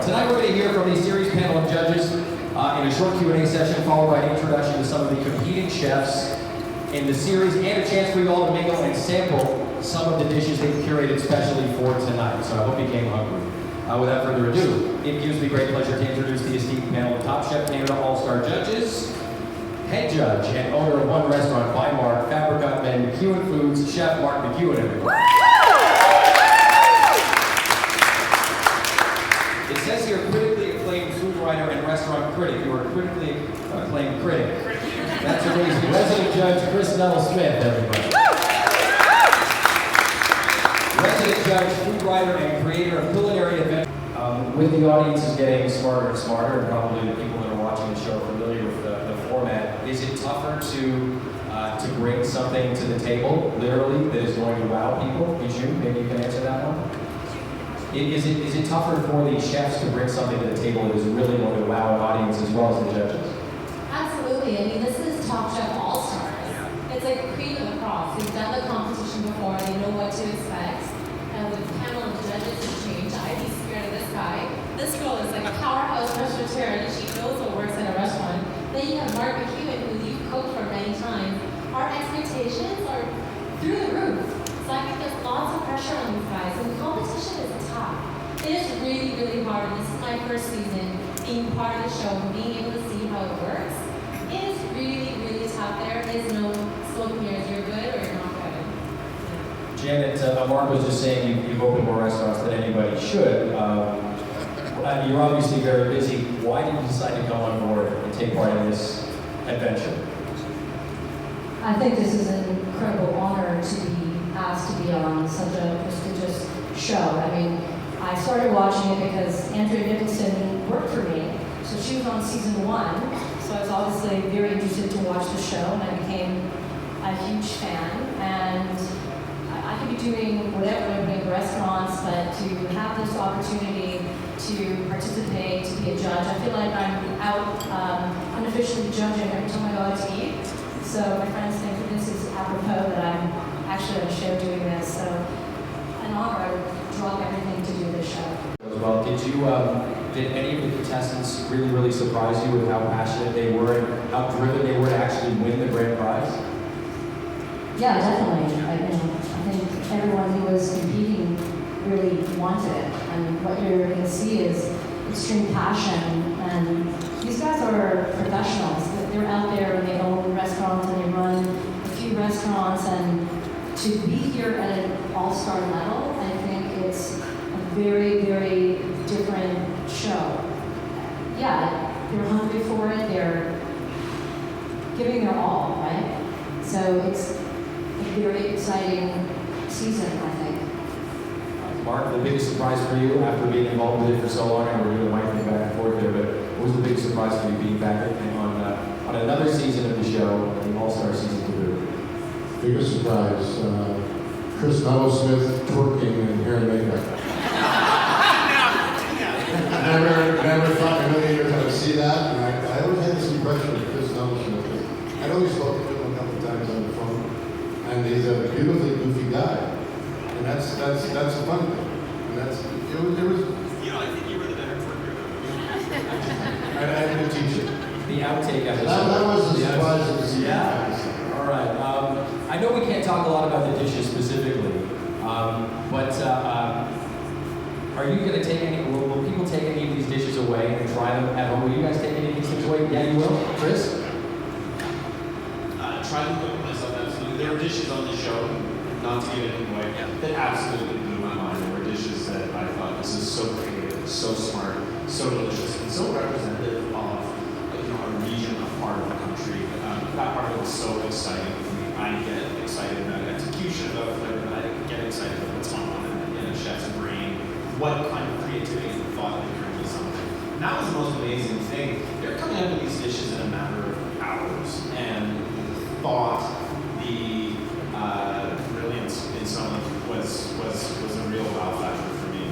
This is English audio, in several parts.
right, tonight we're going to hear from the series panel of judges in a short Q&A session, followed by an introduction to some of the competing chefs in the series, and a chance for you all to mingle and sample some of the dishes they've curated specially for tonight. So I hope you came hungry. Without further ado, it gives me great pleasure to introduce the esteemed panel of Top Chef Canada All-Star judges, head judge and owner of one restaurant by Mark, Fabrica and McEwan Foods, Chef Mark McEwan, everyone. It says here, critically acclaimed food writer and restaurant critic. You are a critically acclaimed critic. That's amazing. Resident Judge Chris Nuttall-Smith, everybody. Resident Judge, food writer, and creator of culinary events. With the audiences getting smarter and smarter, and probably the people that are watching the show are familiar with the format, is it tougher to bring something to the table, literally, that is going to wow people? Mijune, maybe you can answer that one? Is it tougher for the chefs to bring something to the table that is really going to wow an audience as well as the judges? Absolutely. I mean, this is Top Chef All-Stars. It's like cream of the crop. They've done the competition before. They know what to expect. And the panel of judges has changed. I'd be scared of this guy. This girl is like a powerhouse restaurateur. She knows what works in a restaurant. Then you have Mark McEwan, who you've cooked for many times. Our expectations are through the roof. So I think there's lots of pressure on these guys. And the competition is tough. It is really, really hard. This is my first season being part of the show and being able to see how it works. It is really, really tough. There is no smoke mirrors. You're good or you're not good. Janet, Mark was just saying you've opened more restaurants than anybody should. You're obviously very busy. Why did you decide to come on board and take part in this adventure? I think this is an incredible honor to be asked to be on such a prestigious show. I mean, I started watching it because Andrea Nicholson worked for me. So she was on season 1. So I was obviously very interested to watch the show, and I became a huge fan. And I could be doing whatever, opening restaurants, but to have this opportunity to participate, to be a judge, I feel like I'm out unofficially judging every time I go out to eat. So my friends think that this is apropos that I'm actually on a show doing this. So an honor. I would drop everything to do this show. Well, did any of the contestants really surprise you with how passionate they were and how driven they were to actually win the grand prize? Yeah, definitely. I think everyone who was competing really wanted it. And what you're going to see is extreme passion. And these guys are professionals. They're out there and they own restaurants and they run a few restaurants. And to be here at an all-star level, I think it's a very, very different show. Yeah, they're hungry for it. They're giving their all, right? So it's a very exciting season, I think. Mark, the biggest surprise for you after being involved with it for so long, and we're doing the mic thing back and forth there, but what was the biggest surprise for you being back on another season of the show, the All-Star season to boot? Biggest surprise, Chris Nuttall-Smith twerking in hair and makeup. never thought in a million years I would see that, and I always had this impression of Chris Nuttall-Smith. I'd always spoken to him a couple of times on the phone, and he's a beautifully goofy guy. And that's a fun thing. And it was. You know, I think you were the better twerker. I had to teach it. The outtake episode. That was a surprise to see. Yeah. All right. I know we can't talk a lot about the dishes specifically, but are you going to take any? Will people take any of these dishes away and try them at home? Will you guys take any of these things away? Yeah, you will, Chris. Try to cook myself, absolutely. There were dishes on the show, not to give anything away, that absolutely blew my mind. There were dishes that I thought, this is so creative, so smart, so delicious, and so representative of a region, a part of the country. That part of it was so exciting for me. I get excited about execution, about flavor, but I get excited about what's going on in a chef's brain, what kind of creativity and thought they bring to something. And that was the most amazing thing. They're coming up with these dishes in a matter of hours, and the thought, the brilliance in some of them was a real wow factor for me.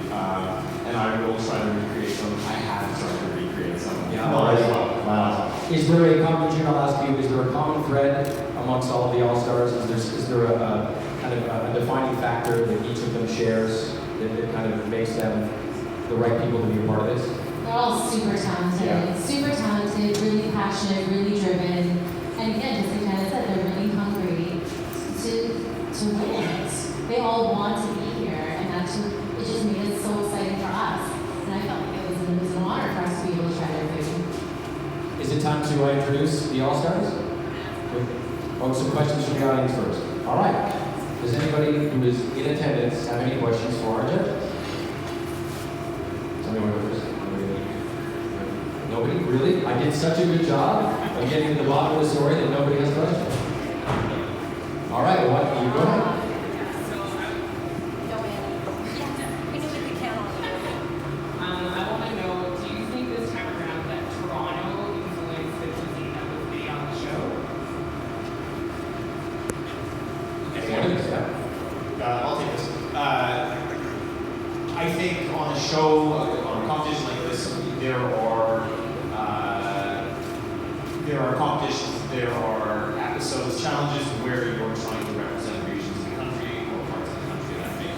And I will try to recreate some. I have tried to recreate some. Yeah, Wow. Is there a common, I'll ask you, is there a common thread amongst all of the All-Stars? Is there a kind of a defining factor that each of them shares that kind of makes them the right people to be a part of this? super talented, really passionate, really driven, and again, just like Janet said, they're really hungry to win. They all want to be here, and it just made it so exciting for us. And I felt like it was an honor for us to be able to try their food. Is it time to introduce the All-Stars? Oh, some questions from the audience first. All right. Does anybody who is in attendance have any questions for our judges? Somebody want to go first? Nobody? Really? I did such a good job of getting to the bottom of the story that nobody has questions. All right, well, you go ahead. I want to know, do you think this time around that Toronto influenced the cuisine that was made on the show? I'll take this. I think on a show, on a competition like this, there are competitions, there are episodes, challenges where you're trying to represent regions of the country or parts of the country. And I think,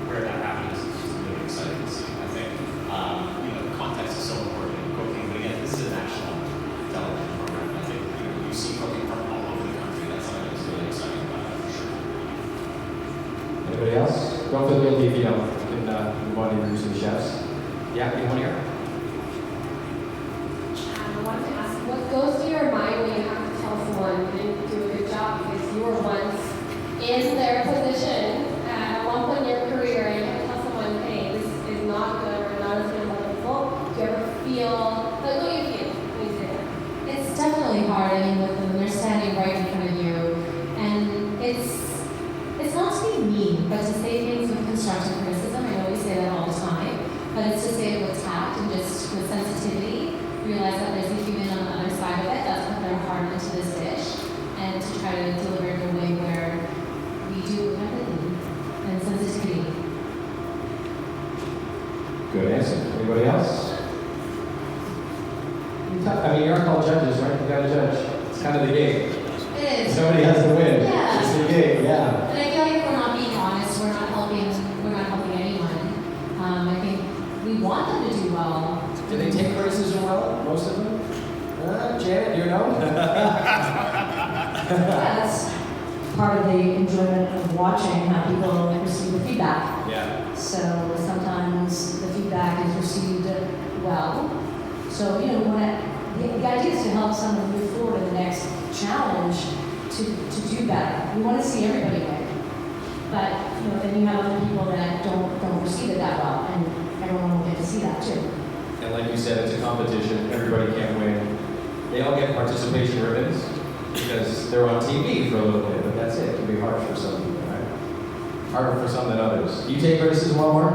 where that happens is really exciting to see. I think, the context is so important in cooking. But again, this is a national television program. I think, you see cooking from all over the country. That's something that's really exciting about it, for sure. Anybody else? Don't feel guilty if you don't. You can move on to introduce the chefs. Yeah, you want to hear? I wanted to ask, what goes through your mind when you have to tell someone you didn't do a good job because you were once in their position at one point in your career and you have to tell someone, hey, this is not good or not as good as other people? Do you ever feel, like, what do you feel when you say that? It's definitely hard. I mean, when they're standing right in front of you, and it's not to be mean, but to say things with constructive criticism. I know we say that all the time, but it's to say it with tact and just with sensitivity. Realize that there's a human on the other side of it that's put their heart into this dish, and to try to deliver it in a way where we do empathy and sensitivity. Good answer. Anybody else? I mean, you aren't all judges, right? You got to judge. It's kind of the game. It is. Somebody has to win. Yeah. It's the game, yeah. But I feel like we're not being honest. We're not helping anyone. I think we want them to do well. Do they take criticism well? Most of them? Janet, you know? That's part of the enjoyment of watching how people receive the feedback. Yeah. So sometimes the feedback is received well. So, the idea is to help someone move forward in the next challenge to do better. We want to see everybody win. But, then you have other people that don't receive it that well, and everyone will get to see that too. And like you said, it's a competition. Everybody can't win. They all get participation ribbons because they're on TV for a little bit, but that's it. It can be harsh for some people, right? Harder for some than others. Do you take criticism well, Mark?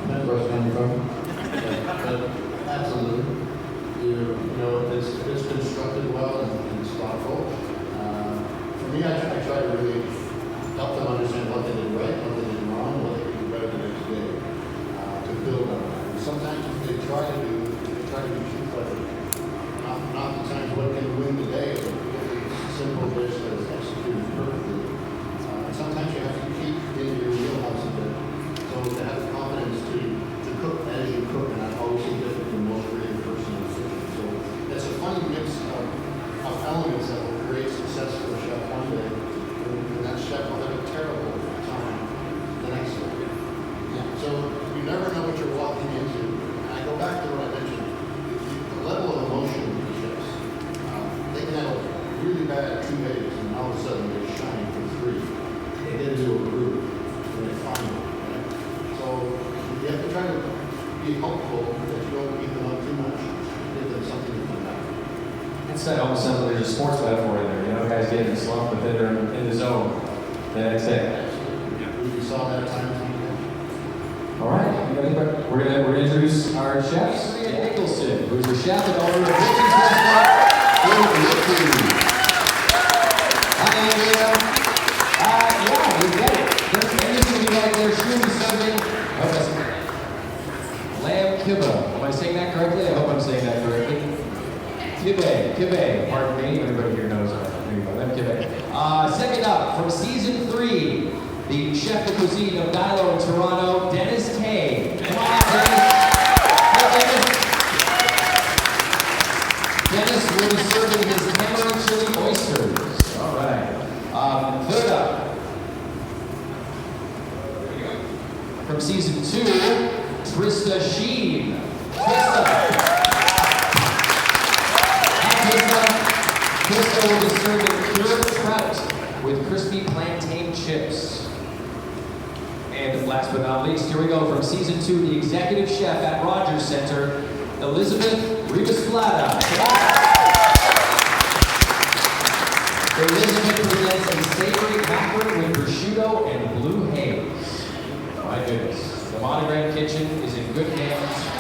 Depends where it's coming from. But absolutely. If it's constructed well and it's thoughtful. For me, I try to really help them understand what they did right, what they did wrong, what they could do better the next day, to build on that. And sometimes they try to be too clever. Not the times what can win the day, but it's a simple dish that is executed perfectly. And sometimes you have to keep in your wheelhouse a bit. So to have the confidence to cook as you cook, and I've always seen different from most creative person in the kitchen. So it's a funny mix of elements that will create success for a chef one day, and that chef will have a terrible time the next day. So you never know what you're walking into. And I go back to what I mentioned, the level of emotion of the chefs. They can have a really bad 2 days, and all of a sudden they shine for 3. They get into a groove, and they find it. Right? So you have to try to be hopeful that you don't beat them up too much, give them something to come back. That almost sounds like there's a sports metaphor in there. Guys get in the slump, but then they're in the zone the next day. We saw that time and time again. All right, we're gonna introduce our chefs. Andrea Nicholson, who's the chef at owner of Richard's Restaurant. Hi, Andrea. Yeah, we get it. There's anything you like there. She was serving. Lamb kibba. Am I saying that correctly? I hope I'm saying that correctly. Kibbe. Pardon me. Everybody here knows that. There you go. Lamb kibbe. Second up, from season 3, the chef de cuisine of Dilo in Toronto, Dennis Kay. Come on, Dennis. Krista Sheen. Krista. Krista will be serving cured trout with crispy plantain chips. And last but not least, here we go from season 2, the executive chef at Rogers Center, Elizabeth Rivas-Plata. Elizabeth presents a savory macaron with prosciutto and blue haze. My goodness, the Monogram kitchen is in good hands.